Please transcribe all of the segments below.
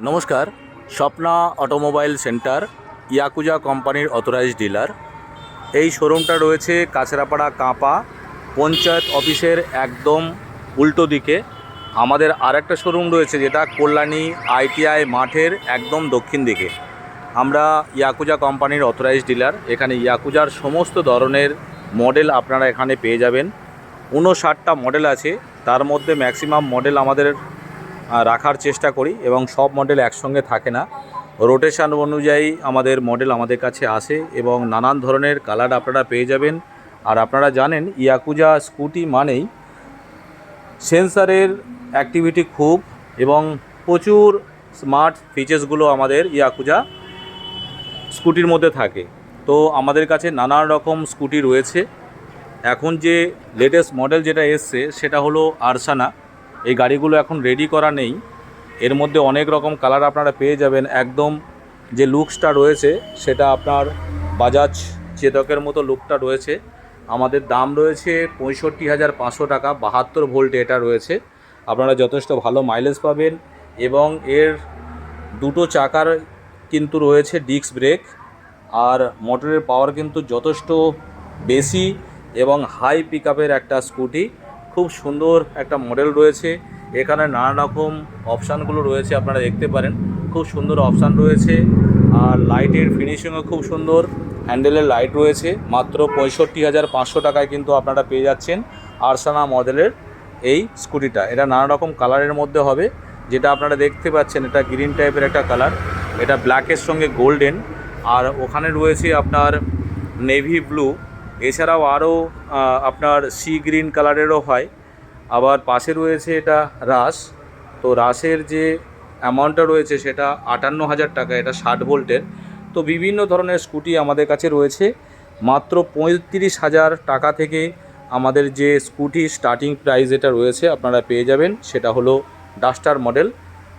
নমস্কার, Swapna automobile centre yakuza কোম্পানির authorised dealer. এই শোরুমটা রয়েছে কাছড়াপাড়া কাঁপা পঞ্চায়েত অফিসের একদম উল্টো দিকে। আমাদের আরেকটা শোরুম রয়েছে যেটা কল্যাণী ITI মাঠের একদম দক্ষিণ দিকে। আমরা ইয়াকুজা কোম্পানির অথরাইজড ডিলার। এখানে ইয়াকুজার সমস্ত ধরনের মডেল আপনারা এখানে পেয়ে যাবেন। 59টা মডেল আছে, তার মধ্যে ম্যাক্সিমাম মডেল আমাদের রাখার চেষ্টা করি এবং সব মডেল একসঙ্গে থাকে না। রোটেশন অনুযায়ী আমাদের মডেল আমাদের কাছে আসে এবং নানান ধরনের কালার আপনারা পেয়ে যাবেন। আর আপনারা জানেন ইয়াকুজা স্কুটি মানেই সেন্সারের অ্যাক্টিভিটি খুব এবং প্রচুর স্মার্ট ফিচার্সগুলো আমাদের ইয়াকুজা স্কুটির মধ্যে থাকে। তো আমাদের কাছে নানান রকম স্কুটি রয়েছে। এখন যে লেটেস্ট মডেল যেটা এসছে সেটা হলো আরসানা। এই গাড়িগুলো এখন রেডি করা নেই, এর মধ্যে অনেক রকম কালার আপনারা পেয়ে যাবেন। একদম যে লুকসটা রয়েছে সেটা আপনার বাজাজ চেতকের মতো লুকটা রয়েছে। আমাদের দাম রয়েছে 65,500 টাকা। 72 ভোল্ট এটা রয়েছে। আপনারা যথেষ্ট ভালো মাইলেজ পাবেন এবং এর দুটো চাকার কিন্তু রয়েছে ডিস্ক ব্রেক, আর মোটরের পাওয়ার কিন্তু যথেষ্ট বেশি এবং হাই পিকআপের একটা স্কুটি। খুব সুন্দর একটা মডেল রয়েছে। এখানে নানা রকম অপশানগুলো রয়েছে, আপনারা দেখতে পারেন। খুব সুন্দর অপশান রয়েছে আর লাইটের ফিনিশিংও খুব সুন্দর। হ্যান্ডেলের লাইট রয়েছে। মাত্র 65,500 টাকায় কিন্তু আপনারা পেয়ে যাচ্ছেন আরসানা মডেলের এই স্কুটিটা। এটা নানা রকম কালারের মধ্যে হবে। যেটা আপনারা দেখতে পাচ্ছেন এটা গ্রিন টাইপের একটা কালার, এটা ব্ল্যাকের সঙ্গে গোল্ডেন, আর ওখানে রয়েছে আপনার নেভি ব্লু। এছাড়াও আরও আপনার সি গ্রিন কালারেরও হয়। আবার পাশে রয়েছে এটা রাশ। তো রাশের যে অ্যামাউন্টটা রয়েছে সেটা 58,000 টাকা, এটা 60 ভোল্টের। তো বিভিন্ন ধরনের স্কুটি আমাদের কাছে রয়েছে। মাত্র 35,000 টাকা থেকে আমাদের যে স্কুটি স্টার্টিং প্রাইস এটা রয়েছে আপনারা পেয়ে যাবেন, সেটা হলো ডাস্টার মডেল।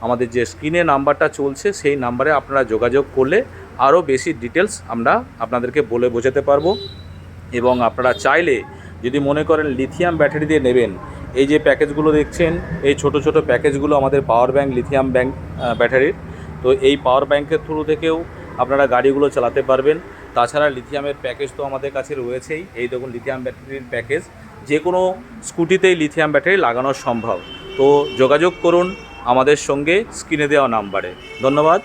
আমাদের যে স্ক্রিনে নাম্বারটা চলছে সেই নাম্বারে আপনারা যোগাযোগ করলে আরও বেশি ডিটেলস আমরা আপনাদেরকে বলে বোঝাতে পারবো। এবং আপনারা চাইলে যদি মনে করেন লিথিয়াম ব্যাটারি দিয়ে নেবেন, এই যে প্যাকেজগুলো দেখছেন, এই ছোট ছোট প্যাকেজগুলো আমাদের পাওয়ার ব্যাংক লিথিয়াম ব্যাটারির। তো এই পাওয়ার ব্যাংকের থ্রু থেকেও আপনারা গাড়িগুলো চালাতে পারবেন। তাছাড়া লিথিয়ামের প্যাকেজ তো আমাদের কাছে রয়েছেই। এই দেখুন লিথিয়াম ব্যাটারির প্যাকেজ, যে কোনো স্কুটিতেই লিথিয়াম ব্যাটারি লাগানো সম্ভব। তো যোগাযোগ করুন আমাদের সঙ্গে স্ক্রিনে দেওয়া নাম্বারে। ধন্যবাদ।